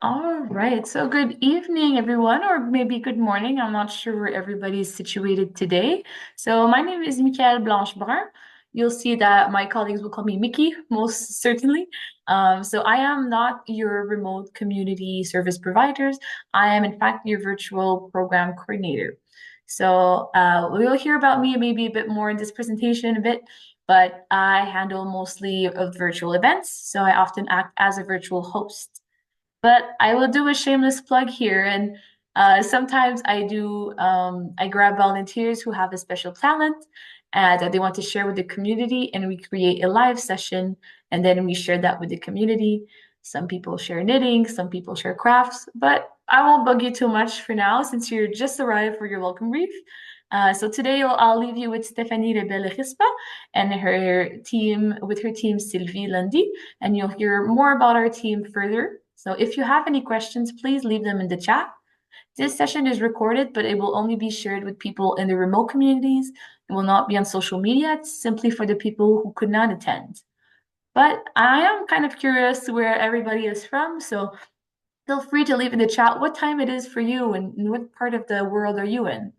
All right. So good evening, everyone, or maybe good morning. I'm not sure where everybody's situated today. So my name is Michael Blanchebrun. You'll see that my colleagues will call me Mickey, most certainly. So I am not your remote community service providers. I am, in fact, your virtual program coordinator. So we'll hear about me maybe a bit more in this presentation a bit, but I handle mostly of virtual events. So I often act as a virtual host. But I will do a shameless plug here. And sometimes I grab volunteers who have a special talent that they want to share with the community, and we create a live session, and then we share that with the community. Some people share knitting, some people share crafts, but I won't bug you too much for now since you're just arrived for your welcome brief. So today I'll leave you with Stephanie Lebel-Rispa and with her team Sylvie, Lundy, and you'll hear more about our team further. So if you have any questions, please leave them in the chat. This session is recorded, but it will only be shared with people in the remote communities. It will not be on social media. It's simply for the people who could not attend. But I am kind of curious where everybody is from, so feel free to leave in the chat what time it is for you and what part of the world are you in.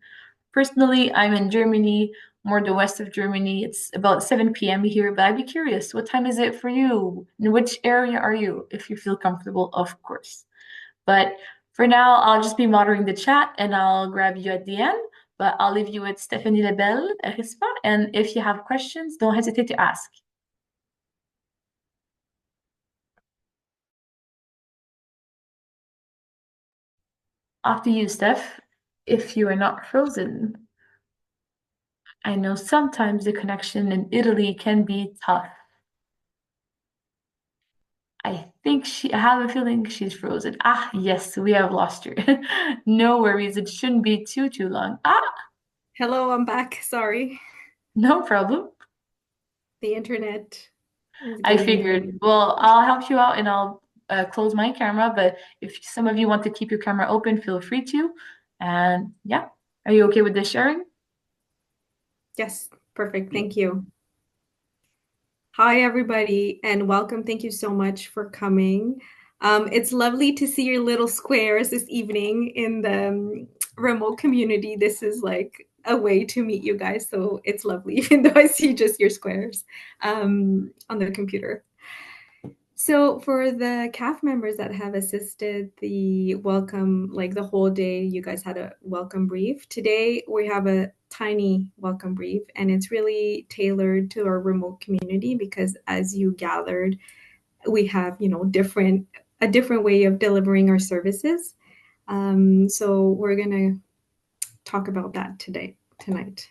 Personally, I'm in Germany, more the west of Germany. It's about 7 p.m. here, but I'd be curious, what time is it for you? In which area are you, if you feel comfortable, of course. But for now, I'll just be monitoring the chat and I'll grab you at the end. But I'll leave you with Stephanie Lebel, Rispa, and if you have questions, don't hesitate to ask. After you, Steph, if you are not frozen. I know sometimes the connection in Italy can be tough. I have a feeling she's frozen. Ah, yes, we have lost her. No worries, it shouldn't be too long. Ah, Hello, I'm back. Sorry. no problem. The internet is I giving me. figured, well, I'll help you out and I'll close my camera, but if some of you want to keep your camera open, feel free to. And yeah, are you okay with the sharing? Yes, perfect. Thank you. Hi, everybody, and welcome. Thank you so much for coming. It's lovely to see your little squares this evening in the remote community. This is like a way to meet you guys, so it's lovely, even though I see just your squares on the computer. So for the CAF members that have assisted the welcome, like the whole day, you guys had a welcome brief. Today we have a tiny welcome brief, and it's really tailored to our remote community because as you gathered, we have, a different way of delivering our services. So we're gonna talk about that tonight.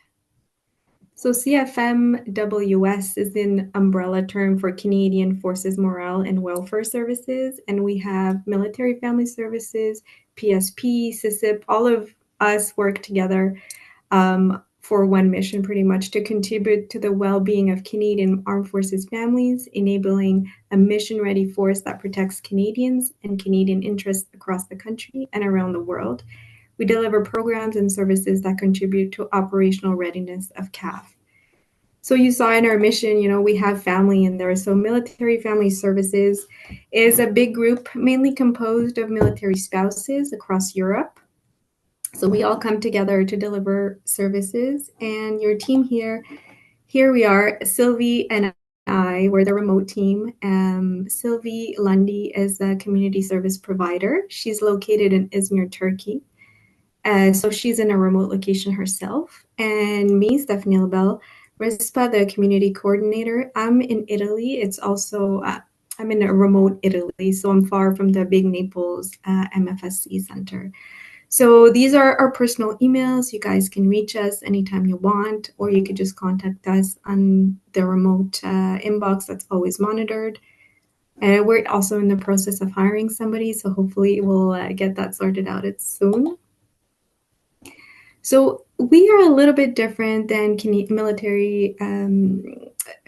So CFMWS is an umbrella term for Canadian Forces Morale and Welfare Services, and we have Military Family Services, PSP, CISIP, all of us work together for one mission pretty much to contribute to the well-being of Canadian Armed Forces families, enabling a mission-ready force that protects Canadians and Canadian interests across the country and around the world. We deliver programs and services that contribute to operational readiness of CAF. So you saw in our mission, we have family in there. So Military Family Services is a big group mainly composed of military spouses across Europe. So we all come together to deliver services. And your team here we are, Sylvie and we're the remote team. Sylvie Lundy is a community service provider. She's located in Izmir, Turkey. So she's in a remote location herself. And me, Stephanie Lebel-Rispa, the community coordinator. I'm in Italy. It's also, I'm in a remote Italy, so I'm far from the big Naples MFSE center. So these are our personal emails. You guys can reach us anytime you want, or you could just contact us on the remote inbox that's always monitored. We're also in the process of hiring somebody, so hopefully we'll get that sorted out soon. So we are a little bit different than military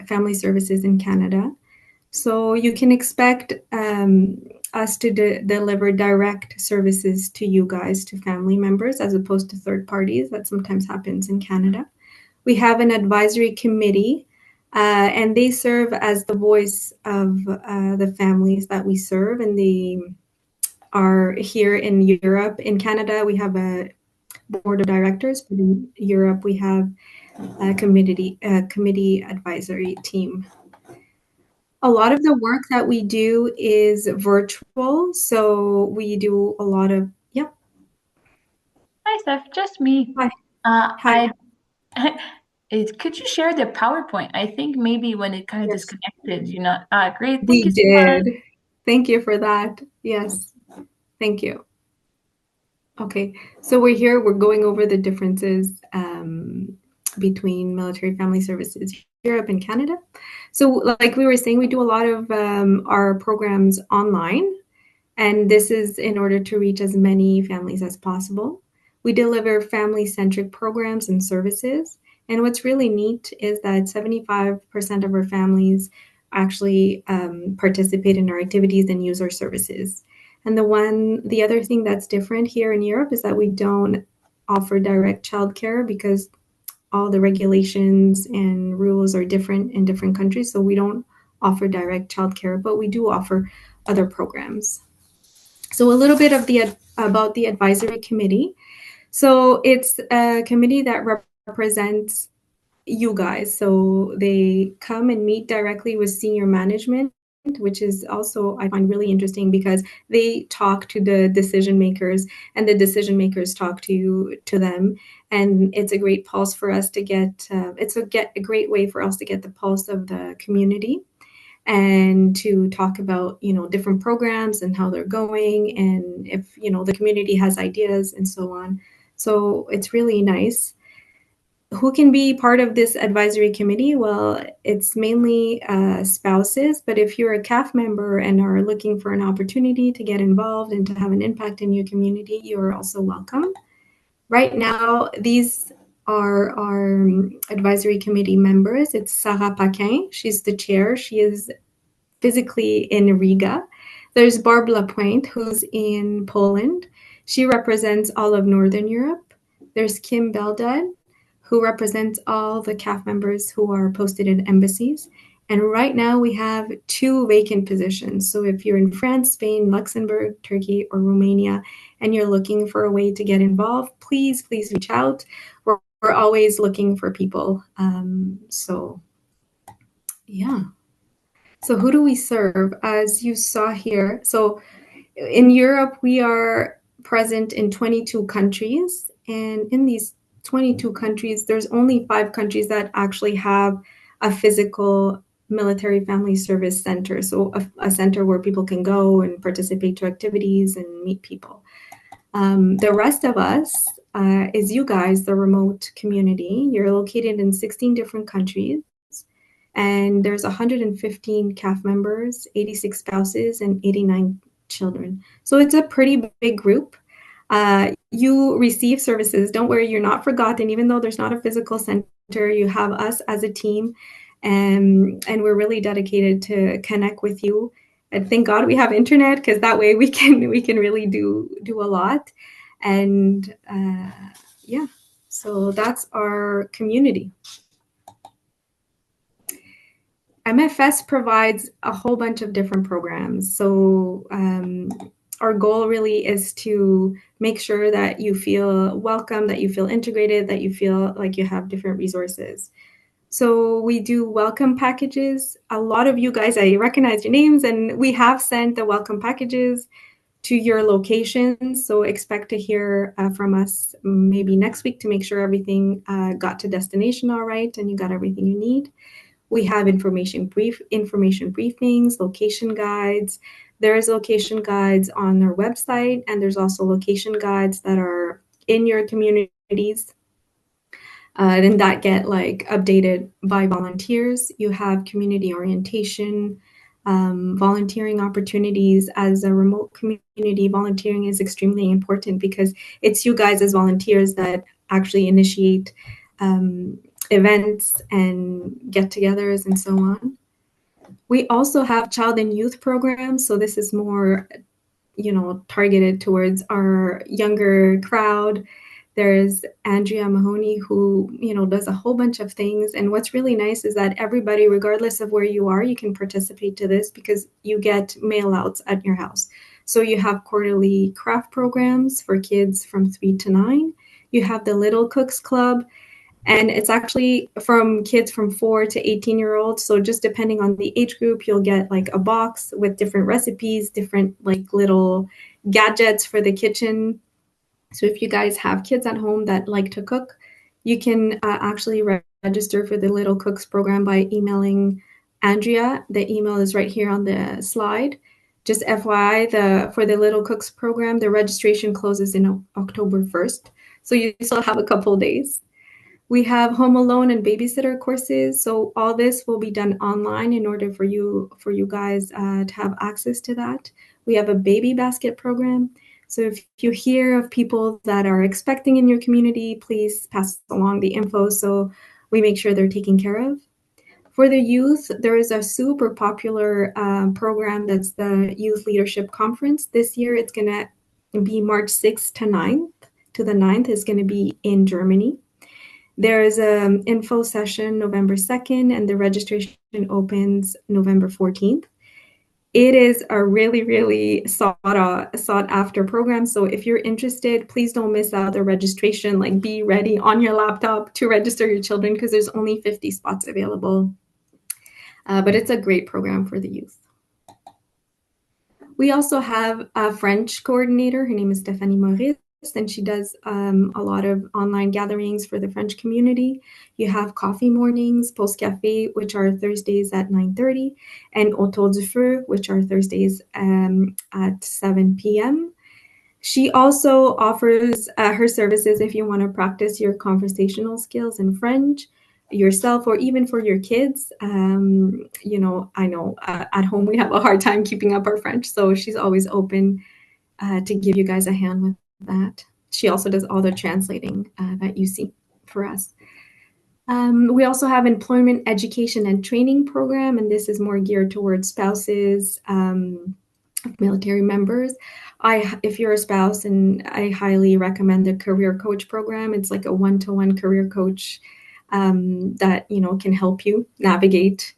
family services in Canada. So you can expect us to deliver direct services to you guys, to family members, as opposed to third parties. That sometimes happens in Canada. We have an advisory committee, and they serve as the voice of the families that we serve, and they are here in Europe. In Canada, we have a board of directors, but in Europe, we have a committee advisory team. A lot of the work that we do is virtual, so we do a lot of, yep. Hi, Steph. Just me. Hi. I Hi. could you share the PowerPoint? I think maybe when it kind of Yes, disconnected, you know. Great. Thank we you so much. did. Thank you for that. Yes, thank you. Okay, so we're here, we're going over the differences between military family services Europe and Canada. So like we were saying, we do a lot of our programs online, and this is in order to reach as many families as possible. We deliver family-centric programs and services, and what's really neat is that 75% of our families actually participate in our activities and use our services. And the other thing that's different here in Europe is that we don't offer direct childcare because all the regulations and rules are different in different countries. So we don't offer direct childcare, but we do offer other programs. So a little bit of about the advisory committee. So it's a committee that represents you guys. So they come and meet directly with senior management, which is also, I find, really interesting because they talk to the decision makers and the decision makers talk to them. And it's a great pulse for us to get, it's a great way for us to get the pulse of the community and to talk about, different programs and how they're going and if, the community has ideas and so on. So it's really nice. Who can be part of this advisory committee? Well, it's mainly spouses, but if you're a CAF member and are looking for an opportunity to get involved and to have an impact in your community, you're also welcome. Right now, these are our advisory committee members. It's Sarah Paquin. She's the chair. She is physically in Riga. There's Barb Lapointe, who's in Poland. She represents all of Northern Europe. There's Kim Beldad, who represents all the CAF members who are posted in embassies. And right now we have 2 vacant positions. So if you're in France, Spain, Luxembourg, Turkey, or Romania, and you're looking for a way to get involved, please reach out. We're always looking for people. So yeah. So who do we serve? As you saw here, so in Europe, we are present in 22 countries. And in these 22 countries, there's only 5 countries that actually have a physical military family service center. So a center where people can go and participate to activities and meet people. The rest of us is you guys, the remote community. You're located in 16 different countries. And there's 115 CAF members, 86 spouses, and 89 children. So it's a pretty big group. You receive services. Don't worry, you're not forgotten. Even though there's not a physical center, you have us as a team, and we're really dedicated to connect with you. And thank God we have internet because that way we can really do a lot. And yeah, so that's our community. MFS provides a whole bunch of different programs. So our goal really is to make sure that you feel welcome, that you feel integrated, that you feel like you have different resources. So we do welcome packages. A lot of you guys, I recognize your names, and we have sent the welcome packages to your locations. So expect to hear from us maybe next week to make sure everything got to destination all right and you got everything you need. We have information briefings, location guides. There's location guides on our website, and there's also location guides that are in your communities and that get like updated by volunteers. You have community orientation, volunteering opportunities. As a remote community, volunteering is extremely important because it's you guys as volunteers that actually initiate events and get-togethers and so on. We also have child and youth programs. So this is more, targeted towards our younger crowd. There's Andrea Mahoney who, does a whole bunch of things. And what's really nice is that everybody, regardless of where you are, you can participate to this because you get mail outs at your house. So you have quarterly craft programs for kids from 3 to 9. You have the Little Cooks Club, and it's actually from kids from 4 to 18-year-olds. So just depending on the age group, you'll get like a box with different recipes, different like little gadgets for the kitchen. So if you guys have kids at home that like to cook, you can actually register for the Little Cooks program by emailing Andrea. The email is right here on the slide. Just FYI, for the Little Cooks program, the registration closes in October 1st. So you still have a couple days. We have home alone and babysitter courses. So all this will be done online in order for you guys to have access to that. We have a baby basket program. So if you hear of people that are expecting in your community, please pass along the info so we make sure they're taken care of. For the youth, there is a super popular program that's the Youth Leadership Conference. This year, it's going to be March 6th to 9th. To the 9th is going to be in Germany. There is an info session November 2nd, and the registration opens November 14th. It is a really, really sought after program. So if you're interested, please don't miss out the registration. Like, be ready on your laptop to register your children because there's only 50 spots available. But it's a great program for the youth. We also have a French coordinator. Her name is Stéphanie Maurice, and she does a lot of online gatherings for the French community. You have coffee mornings, Post Café, which are Thursdays at 9:30, and Autour du Feu, which are Thursdays at 7 p.m. She also offers her services if you want to practice your conversational skills in French yourself or even for your kids. You know, I know at home we have a hard time keeping up our French, so she's always open to give you guys a hand with that. She also does all the translating that you see for us. We also have employment education and training program, and this is more geared towards spouses of military members. If you're a spouse, and I highly recommend the career coach program. It's like a one-to-one career coach that can help you navigate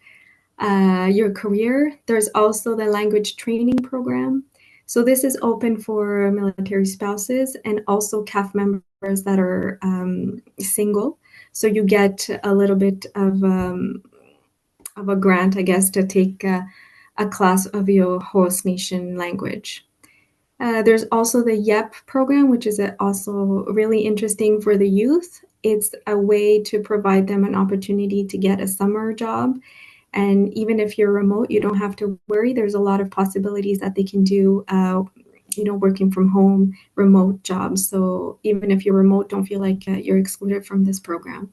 your career. There's also the language training program. So this is open for military spouses and also CAF members that are single. So you get a little bit of a grant, I guess, to take a class of your host nation language. There's also the YEP program, which is also really interesting for the youth. It's a way to provide them an opportunity to get a summer job. And even if you're remote, you don't have to worry. There's a lot of possibilities that they can do, working from home, remote jobs. So even if you're remote, don't feel like you're excluded from this program.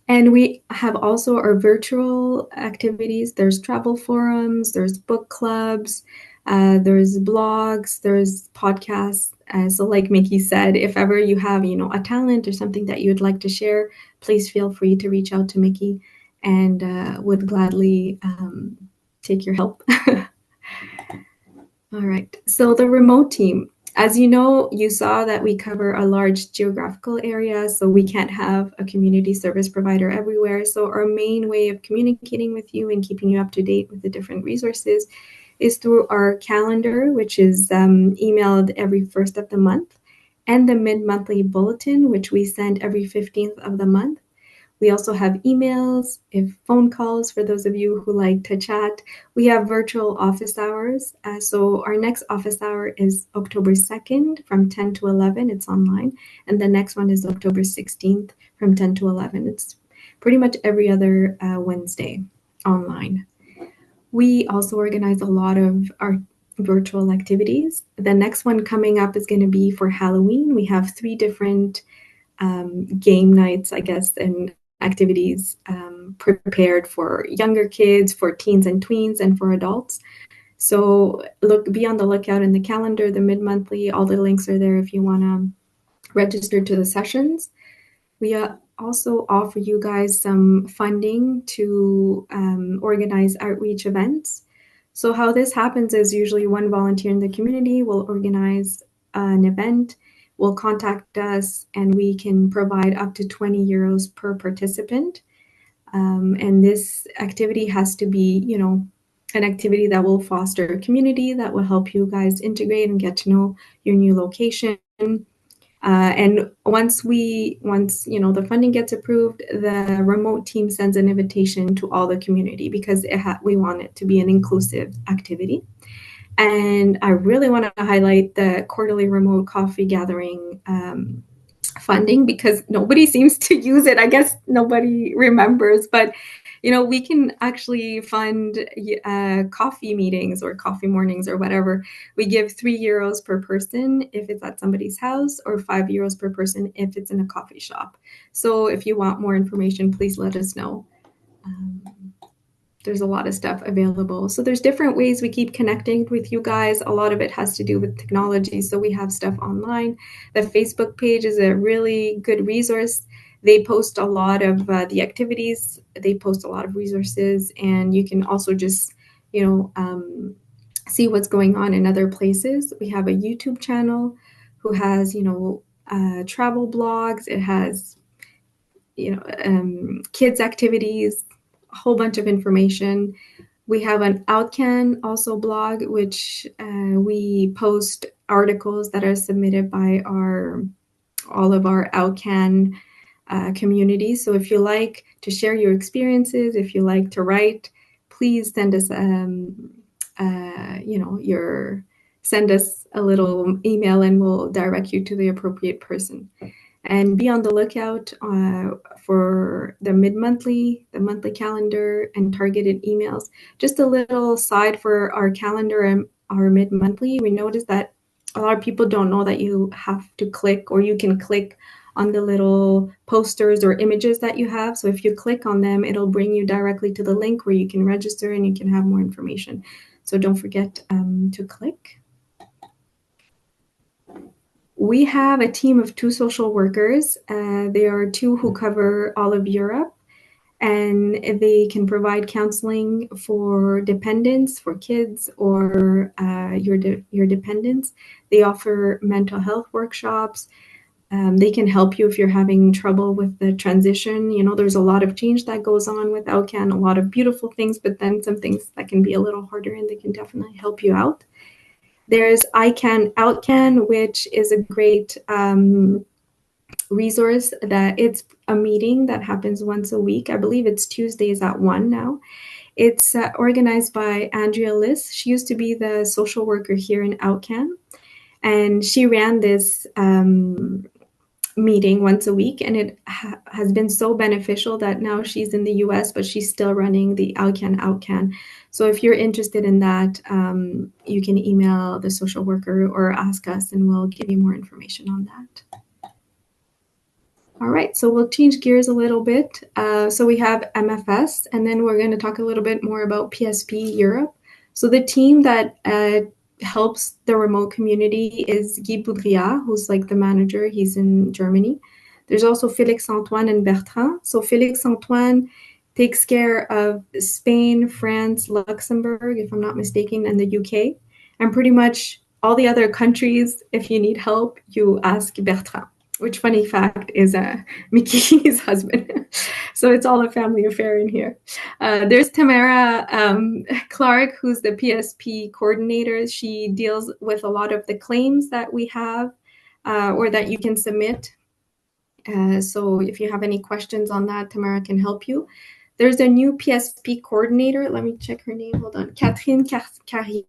And we have also our virtual activities. There's travel forums, there's book clubs, there's blogs, there's podcasts. So like Mickey said, if ever you have, a talent or something that you'd like to share, please feel free to reach out to Mickey and would gladly take your help. All right, so the remote team. As you know, you saw that we cover a large geographical area, so we can't have a community service provider everywhere. So our main way of communicating with you and keeping you up to date with the different resources is through our calendar, which is emailed every first of the month, and the mid-monthly bulletin, which we send every 15th of the month. We also have emails, phone calls for those of you who like to chat. We have virtual office hours. So our next office hour is October 2nd from 10 to 11. It's online. And the next one is October 16th from 10 to 11. It's pretty much every other Wednesday online. We also organize a lot of our virtual activities. The next one coming up is going to be for Halloween. We have 3 different game nights, I guess, and activities prepared for younger kids, for teens and tweens, and for adults. So be on the lookout in the calendar, the mid-monthly, all the links are there if you want to register to the sessions. We also offer you guys some funding to organize outreach events. So how this happens is usually one volunteer in the community will organize an event, will contact us, and we can provide up to 20 euros per participant. And this activity has to be, an activity that will foster a community, that will help you guys integrate and get to know your new location. And once the funding gets approved, the remote team sends an invitation to all the community because we want it to be an inclusive activity. And I really want to highlight the quarterly remote coffee gathering funding because nobody seems to use it. I guess nobody remembers, but we can actually fund coffee meetings or coffee mornings or whatever. We give €3 per person if it's at somebody's house, or €5 per person if it's in a coffee shop. So if you want more information, please let us know. There's a lot of stuff available. So there's different ways we keep connecting with you guys. A lot of it has to do with technology. So we have stuff online. The Facebook page is a really good resource. They post a lot of the activities. They post a lot of resources, and you can also just, see what's going on in other places. We have a YouTube channel who has, travel blogs. It has, kids activities, a whole bunch of information. We have an OUTCAN also blog, which we post articles that are submitted by all of our OUTCAN communities. So if you like to share your experiences, if you like to write, please send us send us a little email and we'll direct you to the appropriate person. And be on the lookout for the monthly calendar and targeted emails. Just a little side for our calendar and our mid-monthly. We noticed that a lot of people don't know that you have to click, or you can click on the little posters or images that you have. So if you click on them, it'll bring you directly to the link where you can register and you can have more information. So don't forget to click. We have a team of 2 social workers. There are 2 who cover all of Europe, and they can provide counseling for dependents, for kids, or your dependents. They offer mental health workshops. They can help you if you're having trouble with the transition. There's a lot of change that goes on with OUTCAN, a lot of beautiful things, but then some things that can be a little harder, and they can definitely help you out. There's ICAN OUTCAN, which is a great resource. That it's a meeting that happens once a week. I believe it's Tuesdays at 1 now. It's organized by Andrea Liss. She used to be the social worker here in OUTCAN, and she ran this meeting once a week, and it has been so beneficial that now she's in the US, but she's still running the OUTCAN. So if you're interested in that, you can email the social worker or ask us, and we'll give you more information on that. All right, so we'll change gears a little bit. So we have MFS, and then we're going to talk a little bit more about PSP Europe. So the team that helps the remote community is Guy Boudria, who's like the manager. He's in Germany. There's also Félix Antoine and Bertrand. So Félix Antoine takes care of Spain, France, Luxembourg, if I'm not mistaken, and the UK. And pretty much all the other countries, if you need help, you ask Bertrand, which, funny fact, is Mickey's husband. So it's all a family affair in here. There's Tamara Clark, who's the PSP coordinator. She deals with a lot of the claims that we have or that you can submit. So if you have any questions on that, Tamara can help you. There's a new PSP coordinator. Let me check her name. Hold on. Catherine Carrier,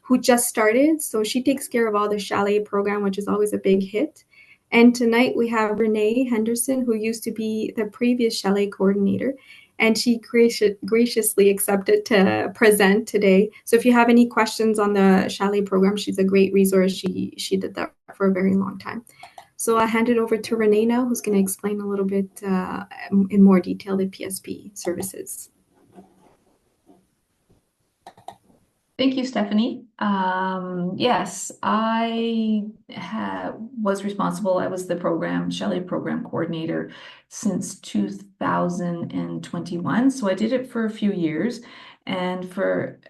who just started. So she takes care of all the chalet program, which is always a big hit. And tonight we have Renee Henderson, who used to be the previous chalet coordinator, and she graciously accepted to present today. So if you have any questions on the chalet program, she's a great resource. She did that for a very long time. So I'll hand it over to Renee now, who's going to explain a little bit in more detail the PSP services. Thank you, Stephanie. Yes, I was responsible. I was the chalet program coordinator since 2021. So I did it for a few years. And for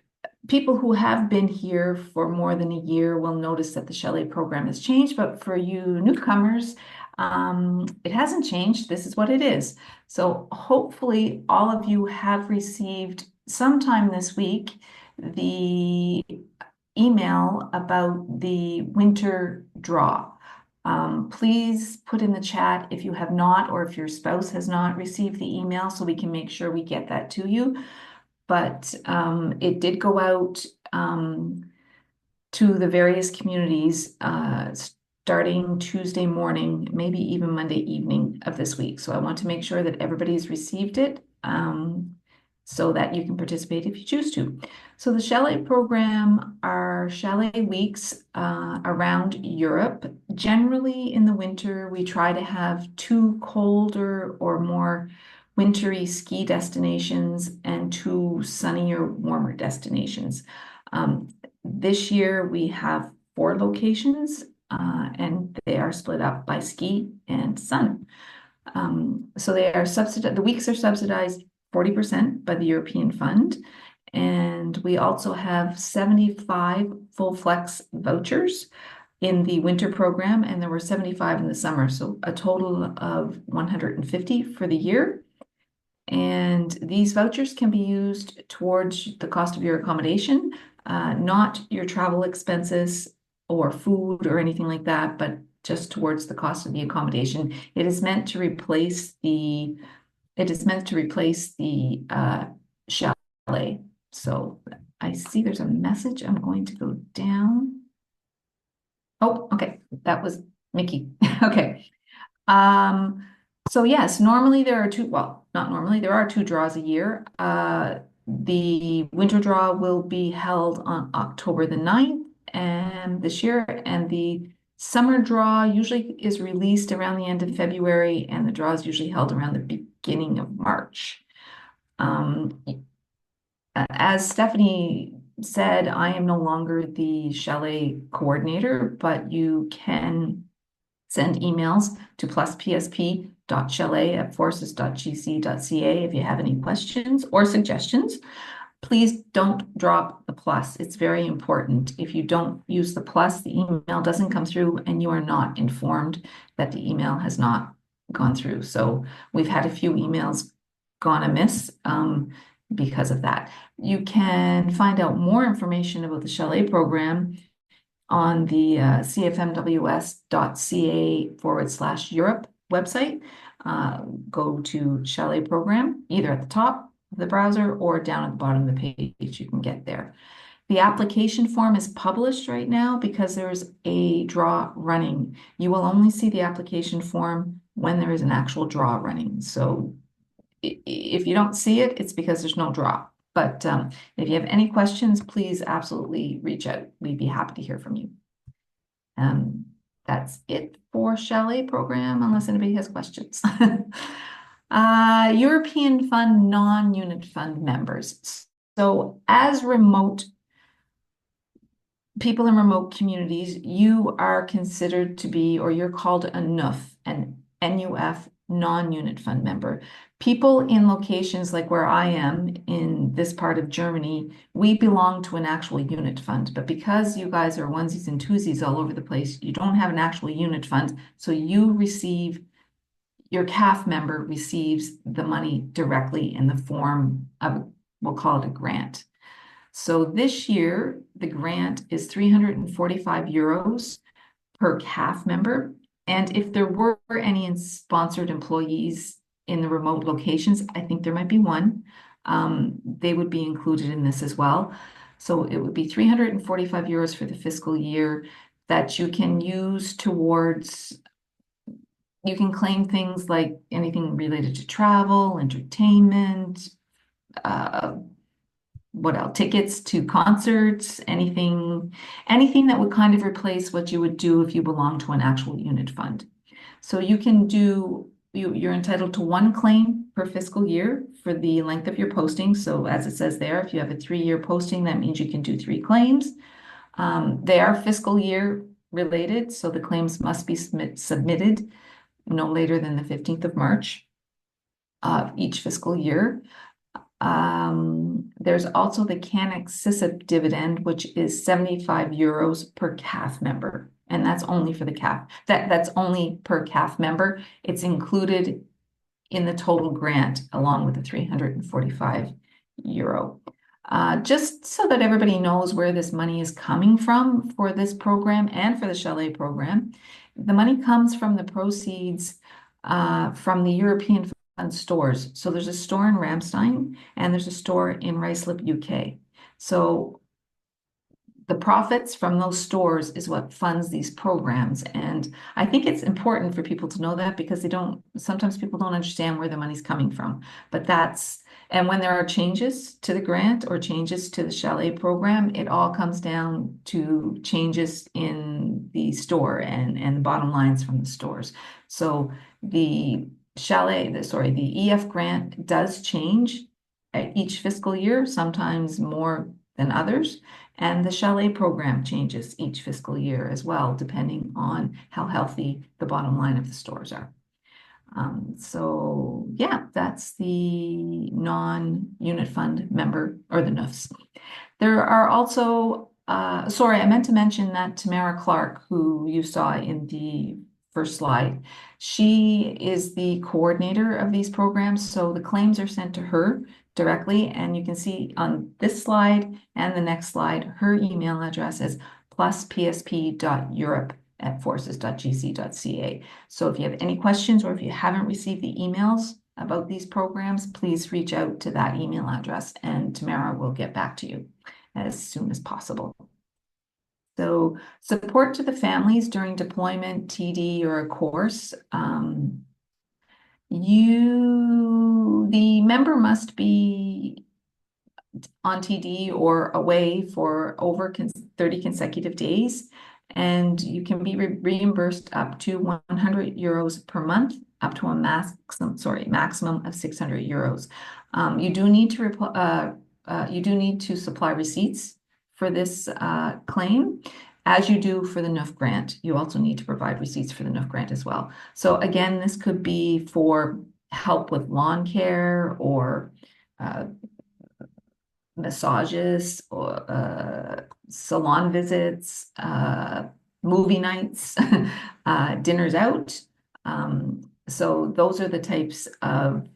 people who have been here for more than a year will notice that the chalet program has changed. But for you newcomers, it hasn't changed. This is what it is. So hopefully all of you have received sometime this week the email about the winter draw. Please put in the chat if you have not, or if your spouse has not received the email, so we can make sure we get that to you. But it did go out to the various communities starting Tuesday morning, maybe even Monday evening of this week. So I want to make sure that everybody's received it so that you can participate if you choose to. So the chalet program are chalet weeks around Europe. Generally in the winter, we try to have 2 colder or more wintry ski destinations and 2 sunnier, warmer destinations. This year we have 4 locations and they are split up by ski and sun. So they are subsidized, the weeks are subsidized 40% by the European Fund. And we also have 75 full flex vouchers in the winter program, and there were 75 in the summer. So a total of 150 for the year. And these vouchers can be used towards the cost of your accommodation, not your travel expenses or food or anything like that, but just towards the cost of the accommodation. It is meant to replace the chalet. So I see there's a message. I'm going to go down. Oh, okay. That was Mickey. Okay. So yes, normally there are 2, well, not normally, there are 2 draws a year. The winter draw will be held on October the 9th and this year, and the summer draw usually is released around the end of February, and the draw is usually held around the beginning of March. As Stephanie said, I am no longer the chalet coordinator, but you can send emails to pluspsp.chalet@forces.gc.ca if you have any questions or suggestions. Please don't drop the plus. It's very important. If you don't use the plus, the email doesn't come through and you are not informed that the email has not gone through. So we've had a few emails gone amiss because of that. You can find out more information about the chalet program on the cfmws.ca/Europe website. Go to chalet program, either at the top of the browser or down at the bottom of the page. You can get there. The application form is published right now because there's a draw running. You will only see the application form when there is an actual draw running. So if you don't see it, it's because there's no draw. But if you have any questions, please absolutely reach out. We'd be happy to hear from you. That's it for chalet program, unless anybody has questions. European Fund non-unit fund members. So as remote people in remote communities, you are considered to be, or you're called a NUF, an NUF non-unit fund member. People in locations like where I am in this part of Germany, we belong to an actual unit fund. But because you guys are onesies and twosies all over the place, you don't have an actual unit fund. So you receive, your CAF member receives the money directly in the form of, we'll call it a grant. So this year, the grant is 345 euros per CAF member. And if there were any sponsored employees in the remote locations, I think there might be one, they would be included in this as well. So it would be 345 euros for the fiscal year that you can use towards, you can claim things like anything related to travel, entertainment, what else? Tickets to concerts, anything that would kind of replace what you would do if you belong to an actual unit fund. So you can do, you're entitled to 1 claim per fiscal year for the length of your posting. So as it says there, if you have a 3-year posting, that means you can do 3 claims. They are fiscal year related, so the claims must be submitted no later than the 15th of March of each fiscal year. There's also the CAN-CISIP dividend, which is 75 euros per CAF member. And that's only for the CAF. That's only per CAF member. It's included in the total grant along with the 345 euro. just so that everybody knows where this money is coming from for this program and for the chalet program. The money comes from the proceeds from the European Fund stores. So there's a store in Ramstein and there's a store in Ruislip, UK. So the profits from those stores is what funds these programs. And I think it's important for people to know that because sometimes people don't understand where the money's coming from. But and when there are changes to the grant or changes to the chalet program, it all comes down to changes in the store and the bottom lines from the stores. So the EF grant does change at each fiscal year, sometimes more than others. And the chalet program changes each fiscal year as well, depending on how healthy the bottom line of the stores are. So yeah, that's the non-unit fund member or the NUFs. There are also, sorry, I meant to mention that Tamara Clark, who you saw in the first slide, she is the coordinator of these programs. So the claims are sent to her directly, and you can see on this slide and the next slide, her email address is pluspsp.europe@forces.gc.ca. So if you have any questions or if you haven't received the emails about these programs, please reach out to that email address and Tamara will get back to you as soon as possible. So support to the families during deployment, TD, or a course. The member must be on TD or away for over 30 consecutive days, and you can be reimbursed up to 100 euros per month, up to a maximum of 600 euros. You do need to supply receipts for this claim. As you do for the NUF grant, you also need to provide receipts for the NUF grant as well. So again, this could be for help with lawn care or massages or salon visits, movie nights, dinners out. So those are the types of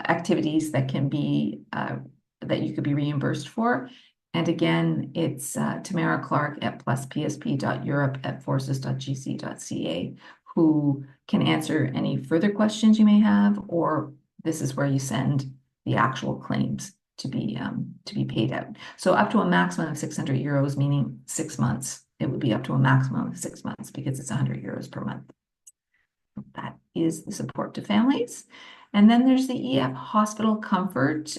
activities that can be that you could be reimbursed for. And again, it's Tamara Clark at pluspsp.europe@forces.gc.ca who can answer any further questions you may have, or this is where you send the actual claims to be paid out. So up to a maximum of 600 euros, meaning 6 months. It would be up to a maximum of 6 months because it's 100 euros per month. That is the support to families. And then there's the EF Hospital Comfort.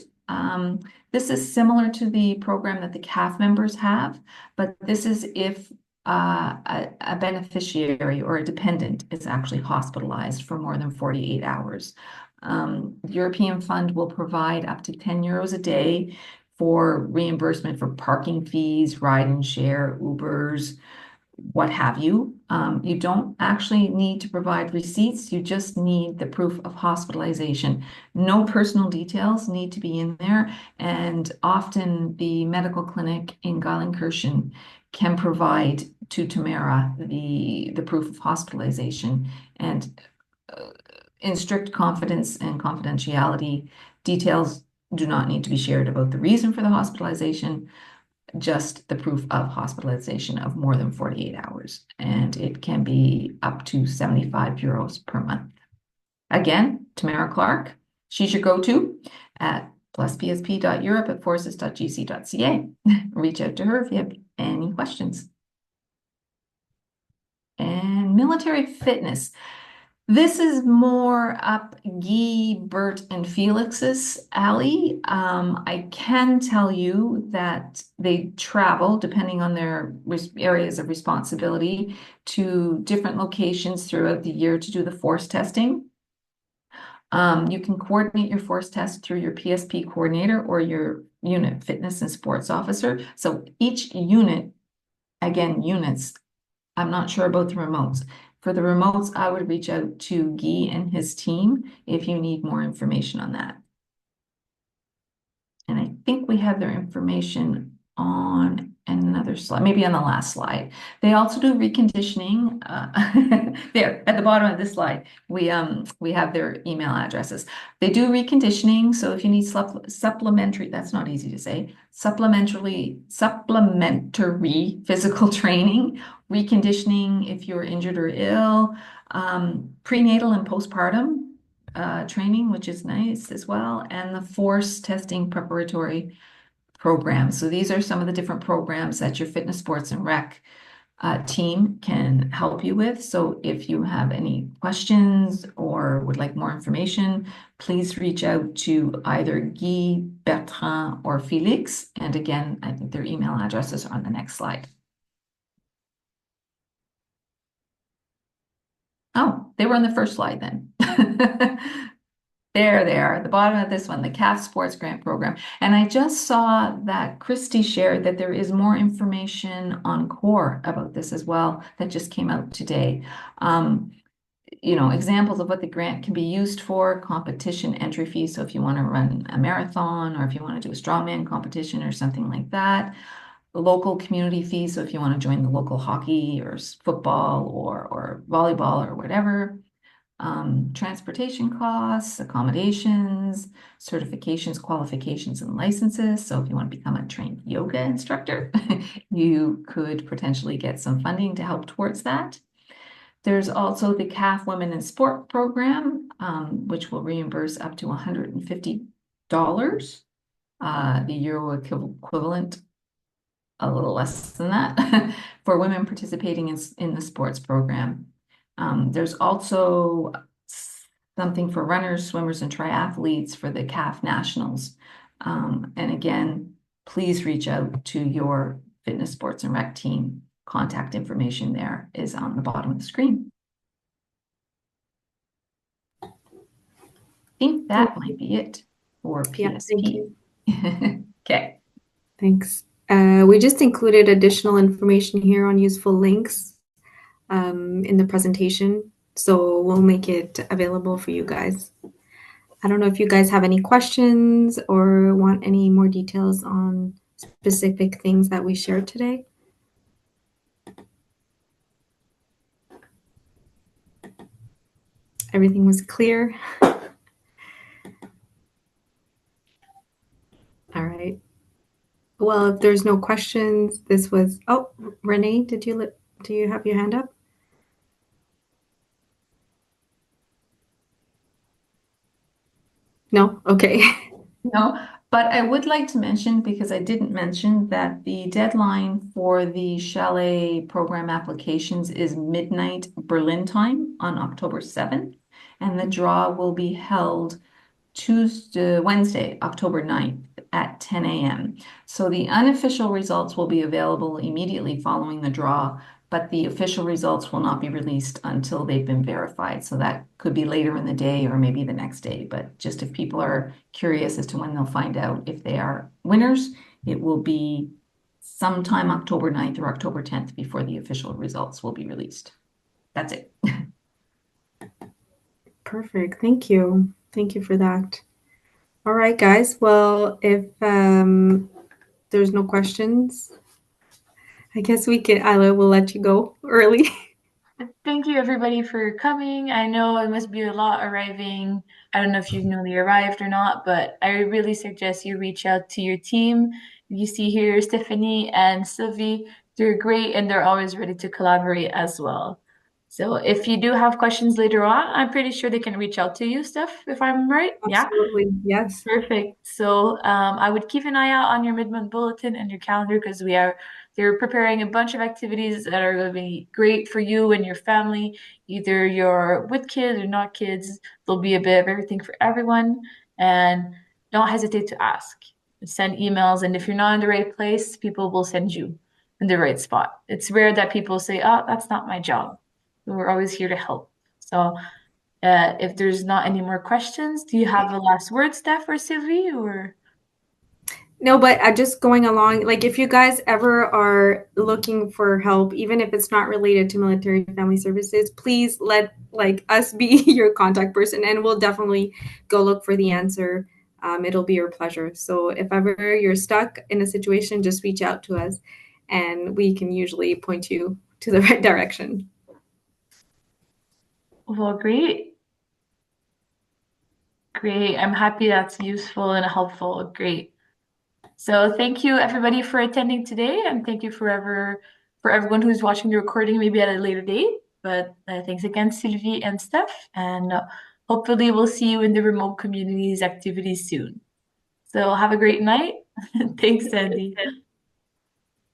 This is similar to the program that the CAF members have, but this is if a beneficiary or a dependent is actually hospitalized for more than 48 hours. The European Fund will provide up to 10 euros a day for reimbursement for parking fees, ride and share, Ubers, what have you. You don't actually need to provide receipts. You just need the proof of hospitalization. No personal details need to be in there. And often the medical clinic in Geilenkirchen can provide to Tamara the proof of hospitalization. And in strict confidence and confidentiality, details do not need to be shared about the reason for the hospitalization, just the proof of hospitalization of more than 48 hours. And it can be up to 75 euros per month. Again, Tamara Clark, she's your go-to at pluspsp.europe@forces.gc.ca. Reach out to her if you have any questions. And military fitness. This is more up Guy, Bert, and Felix's alley. I can tell you that they travel, depending on their areas of responsibility, to different locations throughout the year to do the force testing. You can coordinate your force test through your PSP coordinator or your unit fitness and sports officer. So each unit, again, units, I'm not sure about the remotes. For the remotes, I would reach out to Guy and his team if you need more information on that. And I think we have their information on and another slide, maybe on the last slide. They also do reconditioning. There at the bottom of this slide, we have their email addresses. They do reconditioning. So if you need supplementary, that's not easy to say, supplementary physical training, reconditioning if you're injured or ill, prenatal and postpartum training, which is nice as well, and the force testing preparatory program. So these are some of the different programs that your fitness, sports, and rec team can help you with. So if you have any questions or would like more information, please reach out to either Guy, Bertrand, or Felix. And again, I think their email addresses are on the next slide. Oh, they were on the first slide then. There they are, the bottom of this one, the CAF Sports Grant Program. And I just saw that Christy shared that there is more information on CORE about this as well that just came out today. Examples of what the grant can be used for, competition entry fees. So if you want to run a marathon or if you want to do a strongman competition or something like that. Local community fees. So if you want to join the local hockey or football or volleyball or whatever. Transportation costs, accommodations, certifications, qualifications, and licenses. So if you want to become a trained yoga instructor, you could potentially get some funding to help towards that. There's also the CAF Women in Sport program, which will reimburse up to $150, the euro equivalent, a little less than that, for women participating in the sports program. There's also something for runners, swimmers, and triathletes for the CAF Nationals. And again, please reach out to your fitness, sports, and rec team. Contact information there is on the bottom of the screen. I think that might be it for PSP. Yeah, thank you. Okay. Thanks. We just included additional information here on useful links in the presentation, so we'll make it available for you guys. I don't know if you guys have any questions or want any more details on specific things that we shared today. Everything was clear. All right. Well, if there's no questions, this was, oh, Renee, do you have your hand up? No? Okay. No, but I would like to mention, because I didn't mention, that the deadline for the chalet program applications is midnight Berlin time on October 7th, and the draw will be held Wednesday, October 9th at 10 a.m. So the unofficial results will be available immediately following the draw, but the official results will not be released until they've been verified. So that could be later in the day or maybe the next day. But just if people are curious as to when they'll find out if they are winners, it will be sometime October 9th or October 10th before the official results will be released. That's it. Perfect. Thank you. Thank you for that. All right, guys. Well, if there's no questions, I guess Isla will let you go early. Thank you, everybody, for coming. I know it must be a lot arriving. I don't know if you've newly arrived or not, but I really suggest you reach out to your team. You see here Stephanie and Sylvie. They're great, and they're always ready to collaborate as well. So if you do have questions later on, I'm pretty sure they can reach out to you, Steph, if I'm right. Absolutely. Yeah? Yes. Perfect. So I would keep an eye out on your mid-month bulletin and your calendar, because they're preparing a bunch of activities that are going to be great for you and your family. Either you're with kids or not kids, there'll be a bit of everything for everyone. And don't hesitate to ask. Send emails, and if you're not in the right place, people will send you in the right spot. It's rare that people say, "Oh, that's not my job." We're always here to help. So if there's not any more questions, do you have the last word, Steph or Sylvie, or? No, but just going along, like if you guys ever are looking for help, even if it's not related to military family services, please let us be your contact person, and we'll definitely go look for the answer. It'll be your pleasure. So if ever you're stuck in a situation, just reach out to us. and we can usually point you to the right direction. Well, great. Great. I'm happy that's useful and helpful. Great. So thank you everybody for attending today, and thank you for everyone who's watching the recording maybe at a later date. But thanks again, Sylvie and Steph, and hopefully we'll see you in the remote communities activities soon. So have a great night. Thanks, Sandy.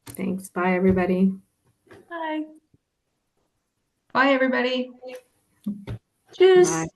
Thanks. Bye, everybody. Bye. Bye, everybody. Tschüss. Bye.